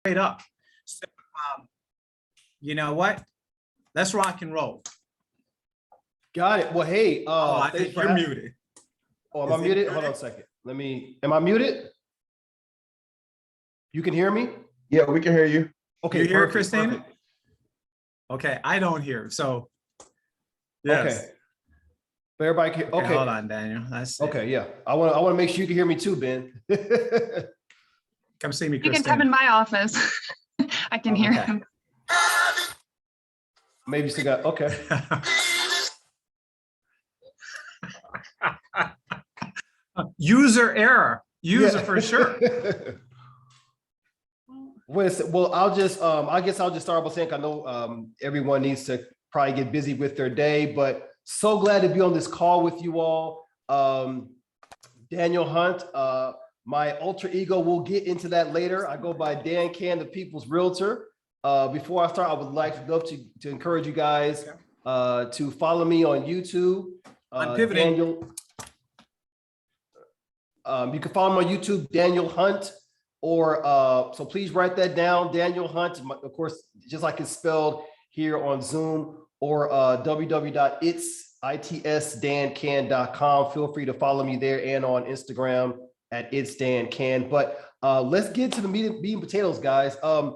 straight up. So, you know what? Let's rock and roll. Got it. Well, hey, I think you're muted. Oh, am I muted? Hold on a second. Am I muted? You can hear me? Yeah, we can hear you. Okay. You hear perfect, Christine? perfect. Okay, I don't hear. So, yes. Okay. But everybody can. Okay. Hold on, Daniel. That's okay. Yeah. I want to make sure you can hear me too, Ben. Come see me, You Christine. can come in my office. I can hear him. Maybe you still got, okay. User error. User for sure. Well, I guess I'll just start by saying, I know everyone needs to probably get busy with their day, but so glad to be on this call with you all. Daniel Hunt, my alter ego, we'll get into that later. I go by Dan Can, the People's Realtor. Before I start, I would love to encourage you guys to follow me on YouTube. I'm pivoting. Daniel, you can follow me on YouTube, Daniel Hunt, or so please write that down, Daniel Hunt, of course, just like it's spelled here on Zoom, or www.itsdancan.com. Feel free to follow me there and on Instagram at itsdancan. But let's get to the meat and potatoes, guys. I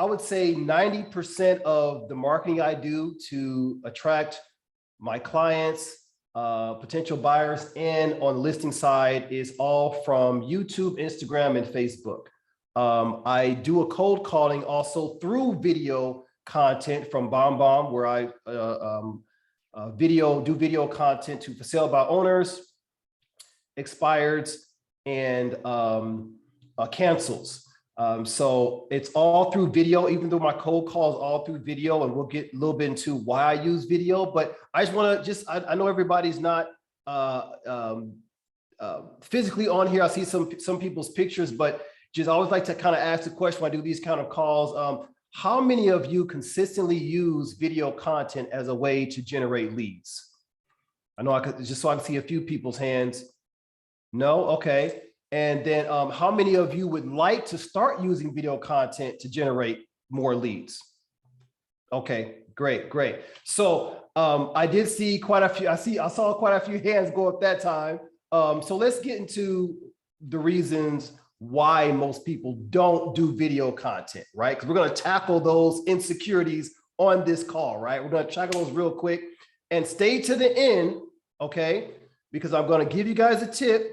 would say 90% of the marketing I do to attract my clients, potential buyers, and on the listing side is all from YouTube, Instagram, and Facebook. I do a cold calling also through video content from BombBomb, where I do video content to for sale by owners, expireds, and cancels. So it's all through video, even though my cold call is all through video, and we'll get a little bit into why I use video. But I just want to I know everybody's not physically on here. I see some people's pictures, but just always like to kind of ask the question when I do these kind of calls. How many of you consistently use video content as a way to generate leads? I know I could, just so I can see a few people's hands. No? Okay. And then how many of you would like to start using video content to generate more leads? Okay, great, great. So I did see quite a few, I saw quite a few hands go up that time. So let's get into the reasons why most people don't do video content, right? Because we're going to tackle those insecurities on this call, right? We're going to tackle those real quick, and stay to the end, okay? Because I'm going to give you guys a tip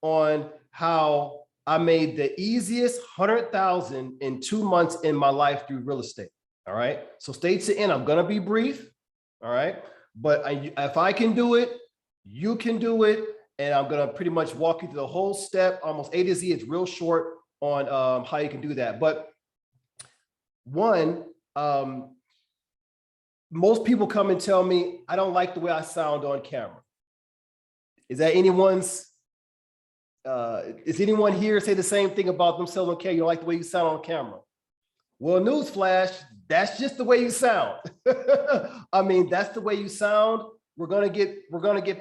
on how I made the easiest 100,000 in 2 months in my life through real estate. All right. So stay to the end. I'm going to be brief. All right. But if I can do it, you can do it. And I'm going to pretty much walk you through the whole step, almost A to Z. It's real short on how you can do that. But one, most people come and tell me, I don't like the way I sound on camera. Is that anyone's? Is anyone here say the same thing about themselves on camera? You don't like the way you sound on camera? Well, newsflash, that's just the way you sound. I mean, that's the way you sound. We're gonna get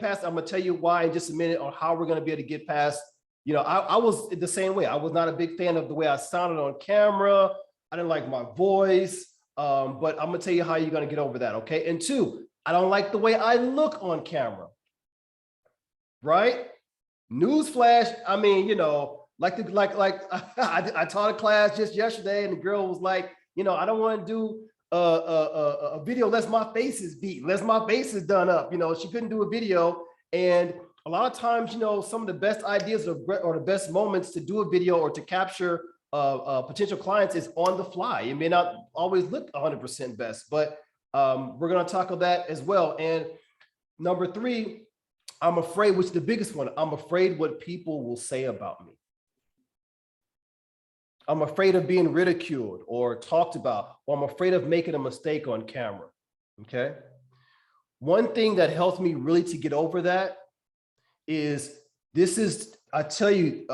past. I'm gonna tell you why in just a minute on how we're gonna be able to get past. You know, I was the same way. I was not a big fan of the way I sounded on camera. I didn't like my voice. But I'm gonna tell you how you're gonna get over that. Okay. And two, I don't like the way I look on camera. Right? Newsflash, I mean, you know, I taught a class just yesterday, and the girl was like, you know, I don't want to do a video unless my face is beat, unless my face is done up. You know, she couldn't do a video. And a lot of times, you know, some of the best ideas or the best moments to do a video or to capture potential clients is on the fly. It may not always look 100% best, but we're going to tackle that as well. And number three, I'm afraid, which is the biggest one, I'm afraid what people will say about me. I'm afraid of being ridiculed or talked about, or I'm afraid of making a mistake on camera, okay? One thing that helps me really to get over that is, I tell you,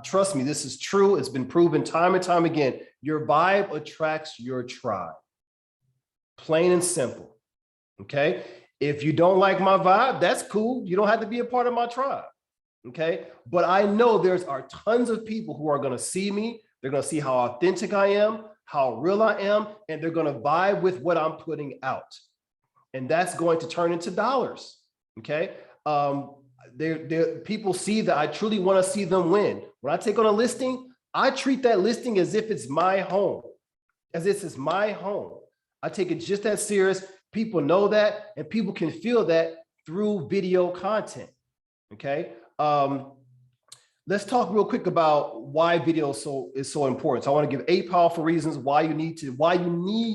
trust me, this is true. It's been proven time and time again. Your vibe attracts your tribe. Plain and simple, okay? If you don't like my vibe, that's cool. You don't have to be a part of my tribe, okay? But I know are tons of people who are gonna see me, They're going to see how authentic I am, how real I am, and they're going to vibe with what I'm putting out. And that's going to turn into dollars. Okay. People see that I truly want to see them win. When I take on a listing, I treat that listing as if it's my home, as if it's my home. I take it just that serious. People know that, and people can feel that through video content. Okay. Let's talk real quick about why video is so important. So I want to give 8 powerful reasons why you need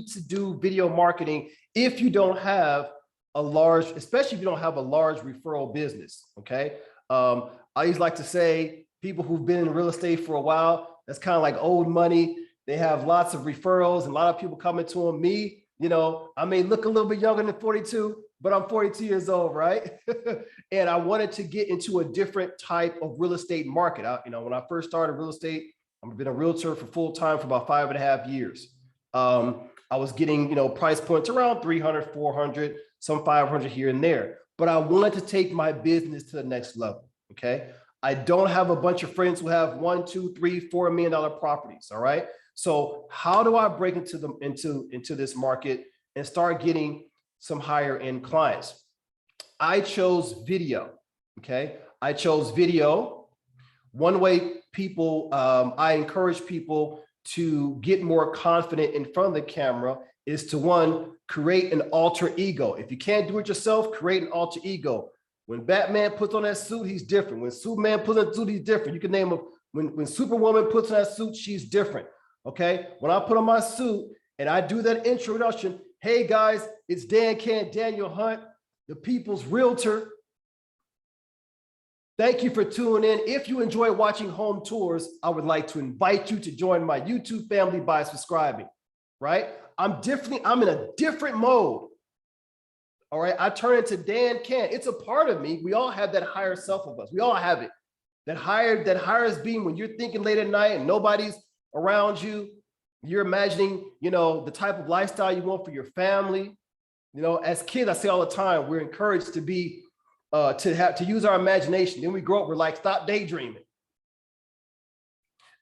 to do video marketing if you don't have a large, especially if you don't have a large referral business. Okay. I always like to say people who've been in real estate for a while, that's kind of like old money. They have lots of referrals and a lot of people coming to them. Me, you know, I may look a little bit younger than 42, but I'm 42 years old, right? And I wanted to get into a different type of real estate market. When I first started real estate, I've been a realtor for full time for about 5.5 years. I was getting, price points around 300, 400, some 500 here and there, but I wanted to take my business to the next level. Okay. I don't have a bunch of friends who have $1, $2, $3, $4 million properties. All right. So how do I break into this market and start getting some higher end clients? I chose video. Okay. I chose video. One way I encourage people to get more confident in front of the camera is to, one, create an alter ego. If you can't do it yourself, create an alter ego. When Batman puts on that suit, he's different. When Superman puts on that suit, he's different. You can name him. When Superwoman puts on that suit, she's different. Okay. When I put on my suit and I do that introduction, hey guys, it's Daniel Hunt, the People's Realtor. Thank you for tuning in. If you enjoy watching home tours, I would like to invite you to join my YouTube family by subscribing, right? I'm in a different mode. All right. I turn into Dan Kent. It's a part of me. We all have that higher self of us. We all have it. That highest being when you're thinking late at night and nobody's around you, you're imagining, the type of lifestyle you want for your family. As kids, I say all the time, we're encouraged to be, to use our imagination. Then we grow up, we're like, stop daydreaming.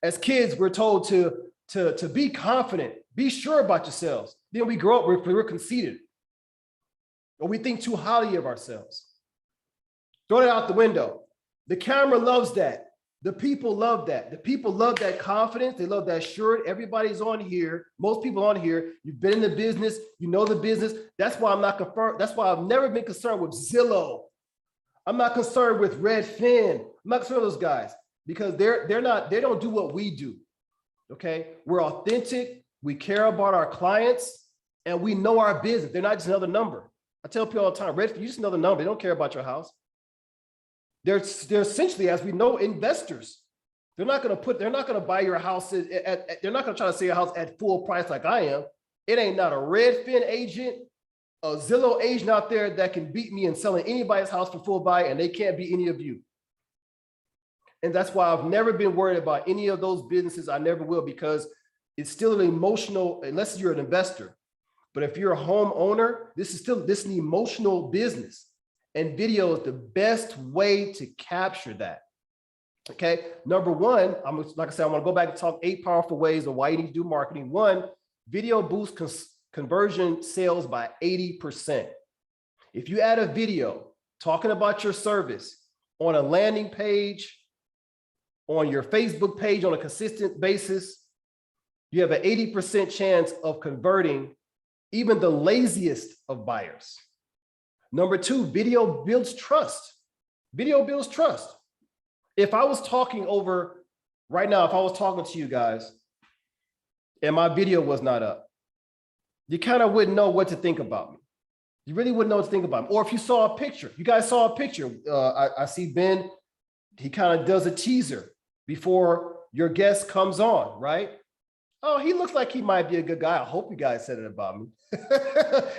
As kids, we're told to be confident, be sure about yourselves. Then we grow up, we're conceited. Or we think too highly of ourselves. Throw it out the window. The camera loves that. The people love that. The people love that confidence. They love that assured. Everybody's on here. Most people on here, you've been in the business, you know the business. That's why I'm not confirmed. That's why I've never been concerned with Zillow. I'm not concerned with Redfin. I'm not concerned with those guys because they don't do what we do. Okay. We're authentic. We care about our clients and we know our business. They're not just another number. I tell people all the time, Redfin, you're just another number. They don't care about your house. They're essentially, as we know, investors. They're not going to buy your house they're not going to try to sell your house at full price like I am. It ain't not a Redfin agent, a Zillow agent out there that can beat me in selling anybody's house for full buy, and they can't beat any of you. And that's why I've never been worried about any of those businesses. I never will, because it's still an emotional, unless you're an investor. But if you're a homeowner, this is an emotional business. And video is the best way to capture that. Okay. Number one, like I said, I want to go back and talk 8 powerful ways of why you need to do marketing. One, video boosts conversion sales by 80%. If you add a video talking about your service on a landing page, on your Facebook page on a consistent basis, you have an 80% chance of converting even the laziest of buyers. Number two, video builds trust. Video builds trust. If I was talking right now, if I was talking to you guys and my video was not up, you kind of wouldn't know what to think about me. You really wouldn't know what to think about me. Or if you saw a picture, you guys saw a picture. I see Ben, he kind of does a teaser before your guest comes on, right? Oh, he looks like he might be a good guy. I hope you guys said it about me.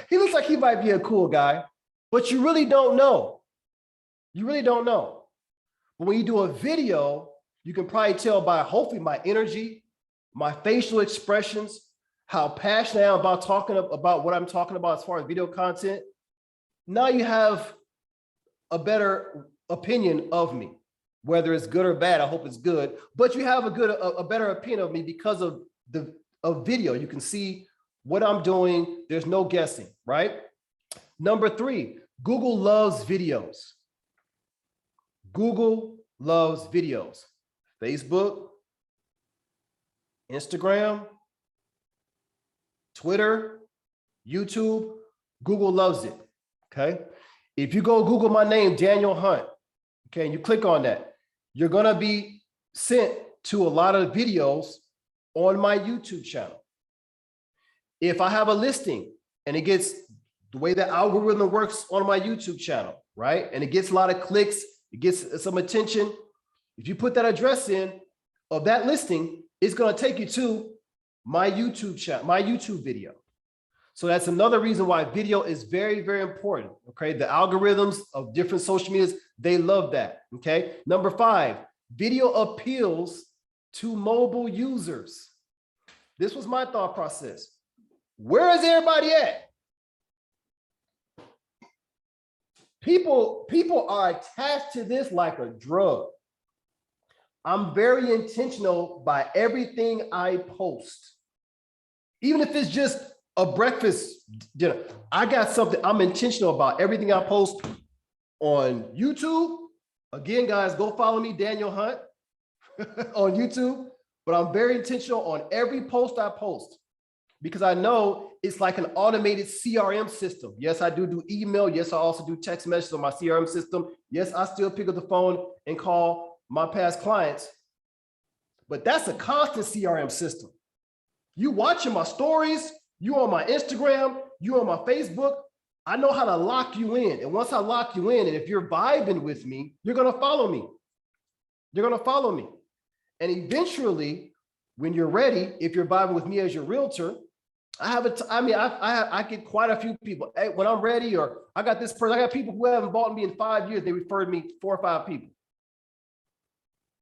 He looks like he might be a cool guy. But you really don't know. You really don't know. But when you do a video, you can probably tell by hopefully my energy, my facial expressions, how passionate I am about talking about what I'm talking about as far as video content. Now you have a better opinion of me. Whether it's good or bad, I hope it's good. But you have a better opinion of me because of the video. You can see what I'm doing. There's no guessing, right? Number 3, Google loves videos. Google loves videos. Facebook, Instagram, Twitter, YouTube, Google loves it, okay? If you go Google my name, Daniel Hunt, okay, and you click on that, you're gonna be sent to a lot of videos on my YouTube channel. If I have a listing and it gets, the way the algorithm works on my YouTube channel, right? And it gets a lot of clicks, it gets some attention. If you put that address in of that listing, it's gonna take you to my YouTube channel, my YouTube video. So that's another reason why video is very, very important, okay? The algorithms of different social medias, they love that, okay? Number 5, video appeals to mobile users. This was my thought process. Where is everybody at? People are attached to this like a drug. I'm very intentional by everything I post. Even if it's just a breakfast dinner, I got something, I'm intentional about everything I post on YouTube. Again, guys, go follow me, Daniel Hunt, on YouTube. But I'm very intentional on every post I post because I know it's like an automated CRM system. Yes, I do email. Yes, I also do text messages on my CRM system. Yes, I still pick up the phone and call my past clients. But that's a constant CRM system. You watching my stories, you on my Instagram, you on my Facebook, I know how to lock you in. And once I lock you in, and if you're vibing with me, you're gonna follow me. You're gonna follow me. And eventually, when you're ready, if you're vibing with me as your realtor, I get quite a few people. Hey, when I'm ready, or I got this person, I got people who haven't bought me in 5 years, they referred me 4 or 5 people.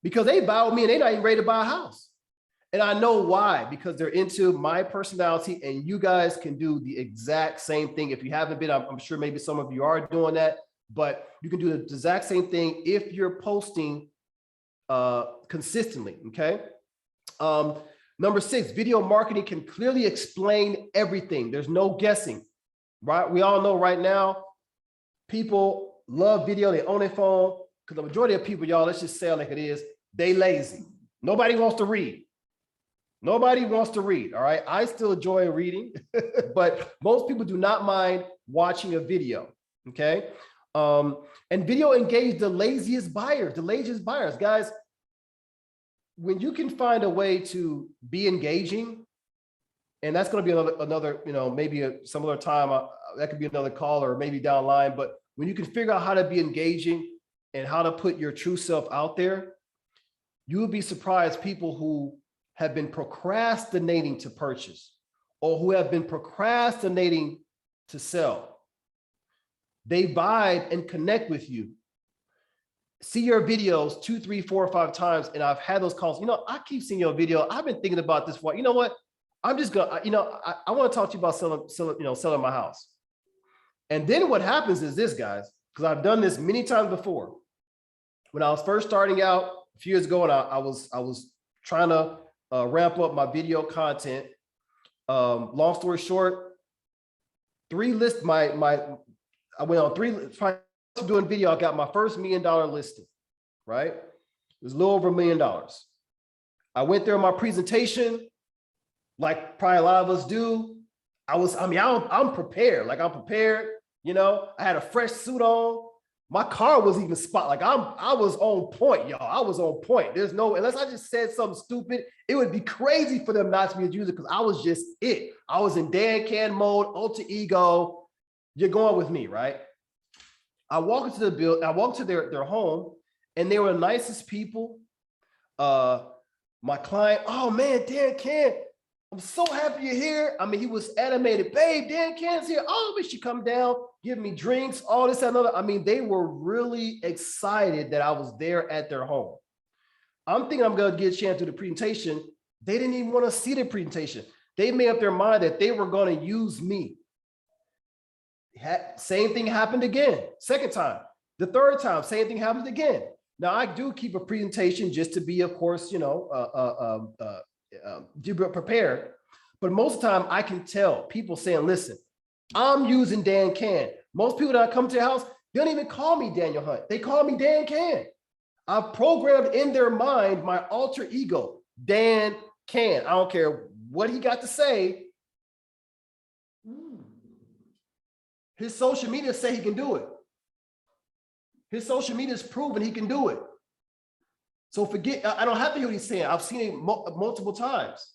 Because they buy with me and they're not even ready to buy a house. And I know why, because they're into my personality, and you guys can do the exact same thing. If you haven't been, I'm sure maybe some of you are doing that, but you can do the exact same thing if you're posting consistently, okay? Number 6, video marketing can clearly explain everything. There's no guessing, right? We all know right now, people love video, they own their phone, because the majority of people, y'all, let's just say it like it is, they lazy. Nobody wants to read. Nobody wants to read, all right? I still enjoy reading, but most people do not mind watching a video, okay? And video engage the laziest buyers, guys. When you can find a way to be engaging, and that's going to be another, you know, maybe some other time, that could be another call or maybe down the line, but when you can figure out how to be engaging and how to put your true self out there, you would be surprised people who have been procrastinating to purchase or who have been procrastinating to sell. They vibe and connect with you. See your videos 2, 3, 4, or 5 times. And I've had those calls, you know, I keep seeing your video. I've been thinking about this for, you know what? I'm just gonna, you know, I want to talk to you about selling my house. And then what happens is this, guys, because I've done this many times before. When I was first starting out a few years ago, and I was trying to ramp up my video content. Long story short, I went on 3, doing video. I got my first $1 million listing, right? It was a little over $1 million. I went there on my presentation, like probably a lot of us do. I'm prepared. Like I'm prepared, you know, I had a fresh suit on. My car was even spot. Like I was on point, y'all. I was on point. There's no, unless I just said something stupid, it would be crazy for them not to be a user because I was just it. I was in Dan Can mode, alter ego. You're going with me, right? I walk into the building, I walk to their home, and they were the nicest people. My client, oh man, Dan Can, I'm so happy you're here. I mean, he was animated. Babe, Dan Can's here. Oh, but she come down, give me drinks, all this and another. I mean, they were really excited that I was there at their home. I'm thinking I'm gonna get a chance to do the presentation. They didn't even want to see the presentation. They made up their mind that they were gonna use me. Same thing happened again. Second time. The third time, same thing happened again. Now I do keep a presentation just to be, of course, prepared. But most of the time I can tell people saying, listen, I'm using Dan Can. Most people that come to your house, they don't even call me Daniel Hunt. They call me Dan Can. I've programmed in their mind my alter ego, Dan Can. I don't care what he got to say. His social media say he can do it. His social media is proven he can do it. So forget, I don't have to hear what he's saying. I've seen it multiple times,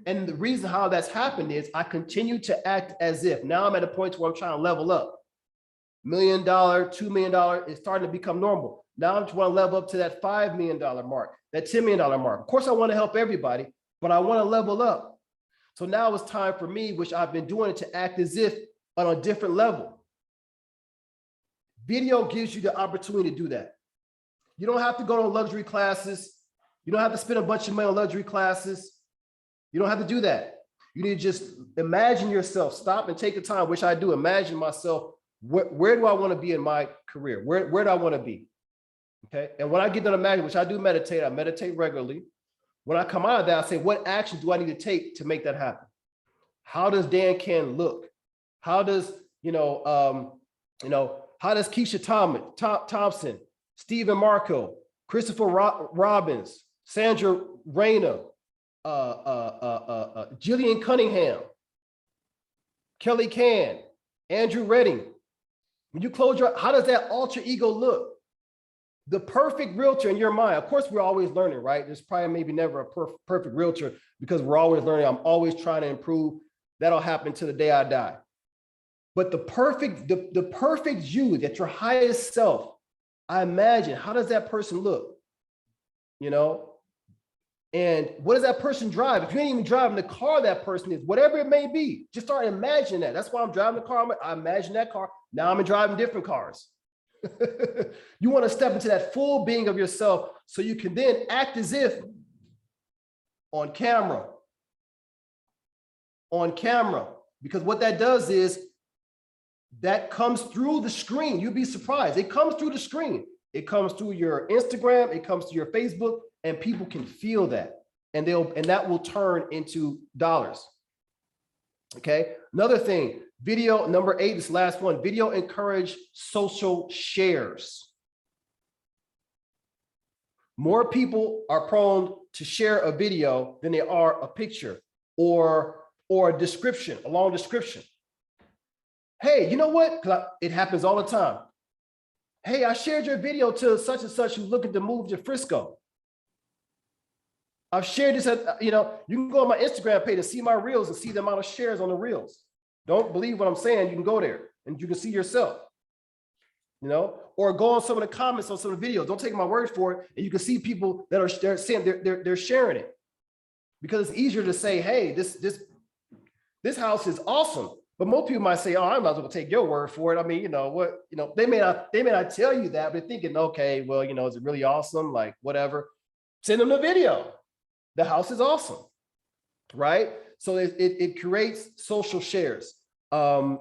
And the reason how that's happened is I continue to act as if. Now I'm at a point where I'm trying to level up. $1 million, $2 million is starting to become normal. Now I just want to level up to that $5 million mark, that $10 million mark. Of course, I want to help everybody, but I want to level up. So now it's time for me, which I've been doing it, to act as if on a different level. Video gives you the opportunity to do that. You don't have to go to luxury classes. You don't have to spend a bunch of money on luxury classes. You don't have to do that. You need to just imagine yourself, stop and take the time, which I do, imagine myself, where do I want to be in my career? Where do I want to be? Okay. And when I get done imagining, which I do meditate, I meditate regularly. When I come out of that, I say, what action do I need to take to make that happen? How does Dan Can look? How does, how does Keisha Thompson, Stephen Marco, Christopher Robbins, Sandra Rayner, Jillian Cunningham, Kelly Can, Andrew Redding. When you close your, how does that alter ego look? The perfect realtor in your mind. Of course, we're always learning, right? There's probably maybe never a perfect realtor because we're always learning. I'm always trying to improve. That'll happen to the day I die. But the perfect you, at your highest self, I imagine, how does that person look? And what does that person drive? If you ain't even driving the car that person is, whatever it may be, just start imagining that. That's why I'm driving the car. I imagine that car. Now I'm driving different cars. You want to step into that full being of yourself so you can then act as if on camera. Because what that does is that comes through the screen. You'd be surprised. It comes through the screen. It comes through your Instagram. It comes to your Facebook, and people can feel that, and that will turn into dollars. Okay. Another thing, video number 8, this last one, video encourage social shares. More people are prone to share a video than they are a picture or a description, a long description. Hey, you know what? It happens all the time. Hey, I shared your video to such and such who's looking to move to Frisco. I've shared this at, you can go on my Instagram page and see my reels and see the amount of shares on the reels. Don't believe what I'm saying. You can go there and you can see yourself, or go on some of the comments on some of the videos. Don't take my word for it. And you can see people that are saying they're sharing it, because it's easier to say, hey, this house is awesome. But most people might say, oh, I might as well take your word for it. I mean, they may not tell you that, but they're thinking, okay, well, is it really awesome? Like, whatever. Send them the video. The house is awesome, right? So it creates social shares. I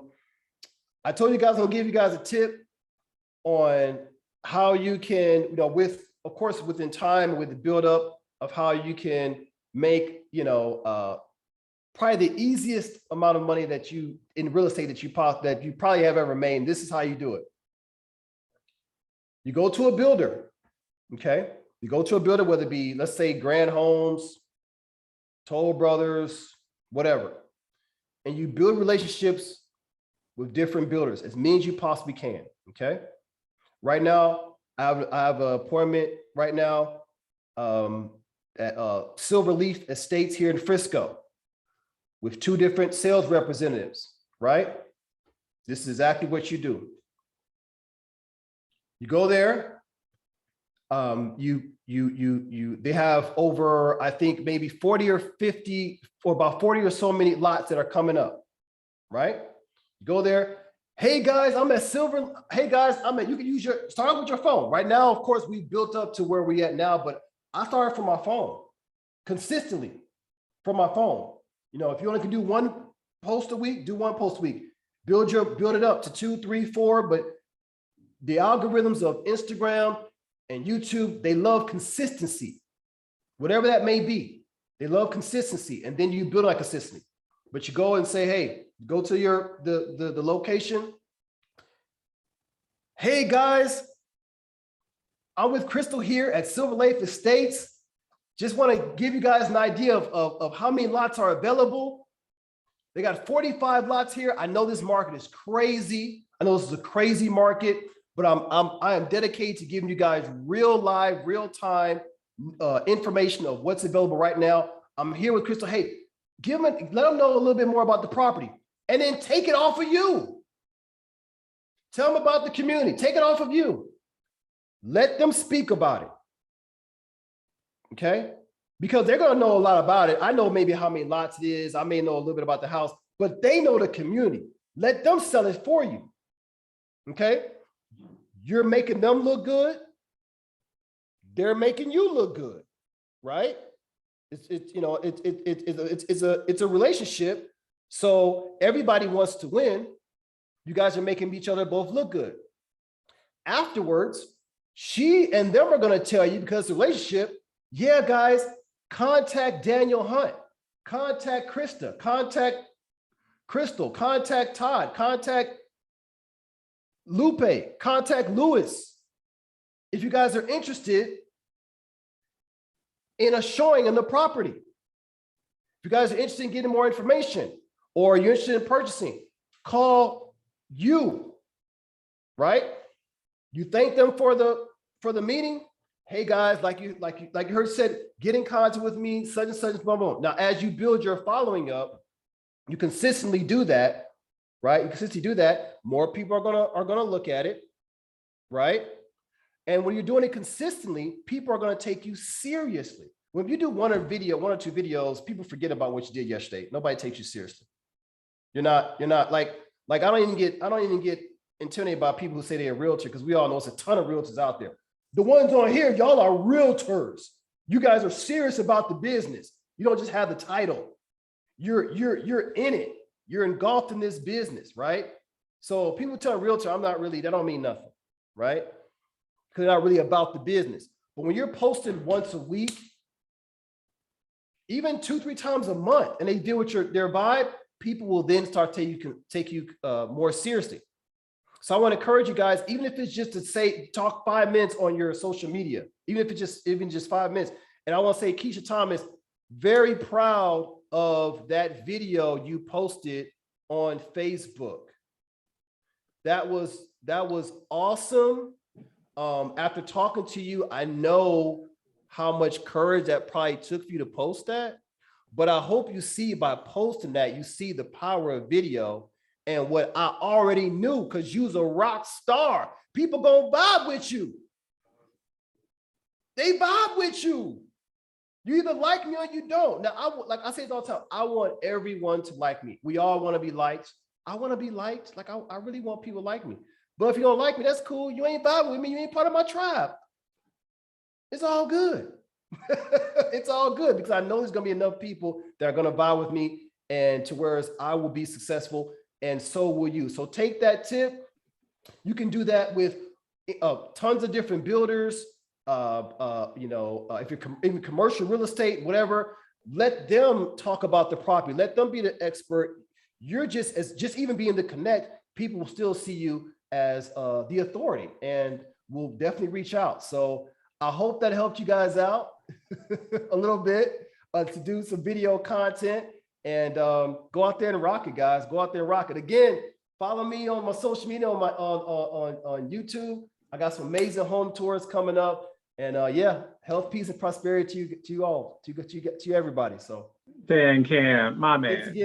told you guys, I'm gonna give you guys a tip on how you can, of course, within time, with the buildup of how you can make, probably the easiest amount of money that you in real estate that you probably have ever made. And this is how you do it. You go to a builder, okay? You go to a builder, whether it be, let's say, Grand Homes, Toll Brothers, whatever, and you build relationships with different builders as many as you possibly can, okay? Right now, I have an appointment right now at Silverleaf Estates here in Frisco with 2 different sales representatives, right? This is exactly what you do. You go there, they have over, I think, maybe 40 or 50 or about 40 or so many lots that are coming up, right? You go there. Hey guys, I'm at Silver. Hey guys, you can start off with your phone. Right now, of course, we've built up to where we're at now, but I started from my phone, consistently from my phone. If you only can do 1 post a week, do 1 post a week. Build it up to 2, 3, 4, but the algorithms of Instagram and YouTube, they love consistency, whatever that may be. They love consistency, and then you build like consistency. But you go and say, hey, go to the location. Hey guys, I'm with Crystal here at Silver Lake Estates. Just want to give you guys an idea of how many lots are available. They got 45 lots here. I know this market is crazy. I know this is a crazy market, but I am dedicated to giving you guys real live, real time information of what's available right now. I'm here with Crystal. Hey, let them know a little bit more about the property, and then take it off of you. Tell them about the community. Take it off of you. Let them speak about it. Okay? Because they're going to know a lot about it. I know maybe how many lots it is. I may know a little bit about the house, but they know the community. Let them sell it for you. Okay? You're making them look good. They're making you look good, right? It's a relationship. So everybody wants to win. You guys are making each other both look good. Afterwards, she and them are going to tell you, because the relationship, yeah, guys, contact Daniel Hunt, contact Krista, contact Crystal, contact Todd, contact Lupe, contact Lewis. If you guys are interested in a showing in the property, if you guys are interested in getting more information, or you're interested in purchasing, call you, right? You thank them for the meeting. Hey guys, like you heard said, get in contact with me, such and such, blah, blah. Now, as you build your following up, you consistently do that, right? You consistently do that. More people are gonna look at it, right? And when you're doing it consistently, people are gonna take you seriously. When you do one or two videos, people forget about what you did yesterday. Nobody takes you seriously. You're not like I don't even get intimidated by people who say they're a realtor, because we all know it's a ton of realtors out there. The ones on here, y'all are realtors. You guys are serious about the business. You don't just have the title. You're in it. You're engulfed in this business, right? So people tell a realtor, I'm not really, that don't mean nothing, right? Because they're not really about the business. But when you're posting once a week, even 2-3 times a month, and they deal with their vibe, people will then start to take you more seriously. So I want to encourage you guys, even if it's just to talk 5 minutes on your social media, even just 5 minutes. And I want to say, Keisha Thomas, very proud of that video you posted on Facebook. That was awesome. After talking to you, I know how much courage that probably took for you to post that. But I hope you see, by posting that, you see the power of video. And what I already knew, because you's a rock star. People gonna vibe with you. They vibe with you. You either like me or you don't. Now, like I say it all the time, I want everyone to like me. We all want to be liked. I want to be liked. Like I really want people to like me. But if you don't like me, that's cool. You ain't vibing with me. You ain't part of my tribe. It's all good. It's all good, because I know there's gonna be enough people that are gonna vibe with me, and to whereas I will be successful, and so will you. So take that tip. You can do that with tons of different builders. If you're in commercial real estate, whatever, let them talk about the property. Let them be the expert. You're just even being the connect, people will still see you as the authority, and will definitely reach out. So I hope that helped you guys out a little bit to do some video content, and go out there and rock it, guys. Go out there and rock it. Again, follow me on my social media, on YouTube. I got some amazing home tours coming up, and yeah, health, peace, and prosperity to you all, to everybody. So Dan Cam, my man,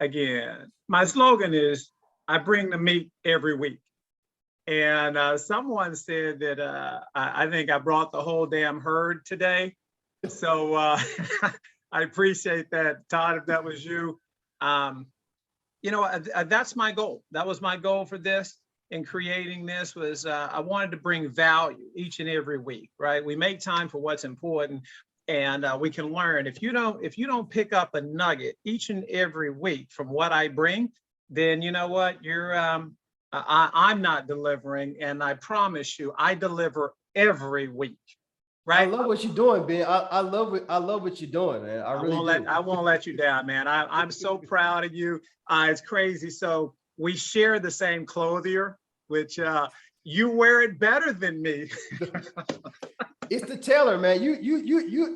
again, my slogan is, I bring the meat every week. And someone said that I think I brought the whole damn herd today. So I appreciate that, Todd, if that was you. That's my goal. That was my goal for this, in creating this, was I wanted to bring value each and every week, right? We make time for what's important, and we can learn. If you don't pick up a nugget each and every week from what I bring, then you know what, you're I'm not delivering, and I promise you, I deliver every week. I Right? love what you're doing, Ben. I love what you're doing, man. I really do. I won't let you down, man. I'm so proud of you. It's crazy. So we share the same clothier, which you wear it better than me. It's the tailor, man. You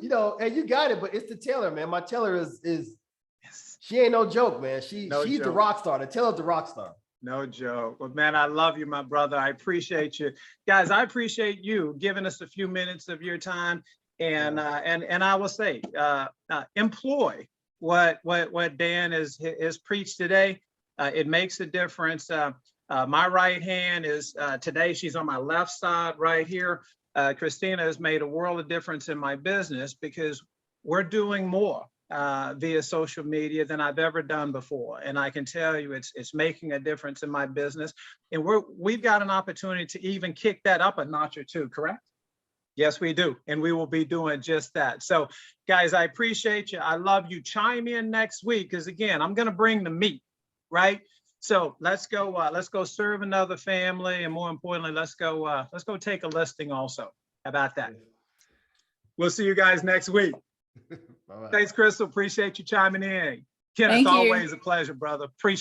know, and you got it, but it's the tailor, man. My tailor is she ain't no joke, man. She's the rock star. The tailor's the rock star. No joke. Well, man, I love you, my brother. I appreciate you. Guys, I appreciate you giving us a few minutes of your time. And I will say, employ what Dan has preached today. It makes a difference. My right hand is today, she's on my left side right here. Christina has made a world of difference in my business because we're doing more via social media than I've ever done before. And I can tell you it's making a difference in my business. And we've got an opportunity to even kick that up a notch or two, correct? Yes, we do. And we will be doing just that. So guys, I appreciate you. I love you. Chime in next week, because again, I'm going to bring the meat, right? So let's go serve another family. And more importantly, let's go take a listing also. How about that? We'll see you guys next week. Bye-bye. Thanks, Crystal. Appreciate you chiming in. Kenneth, Thank you. always a pleasure, brother. Appreciate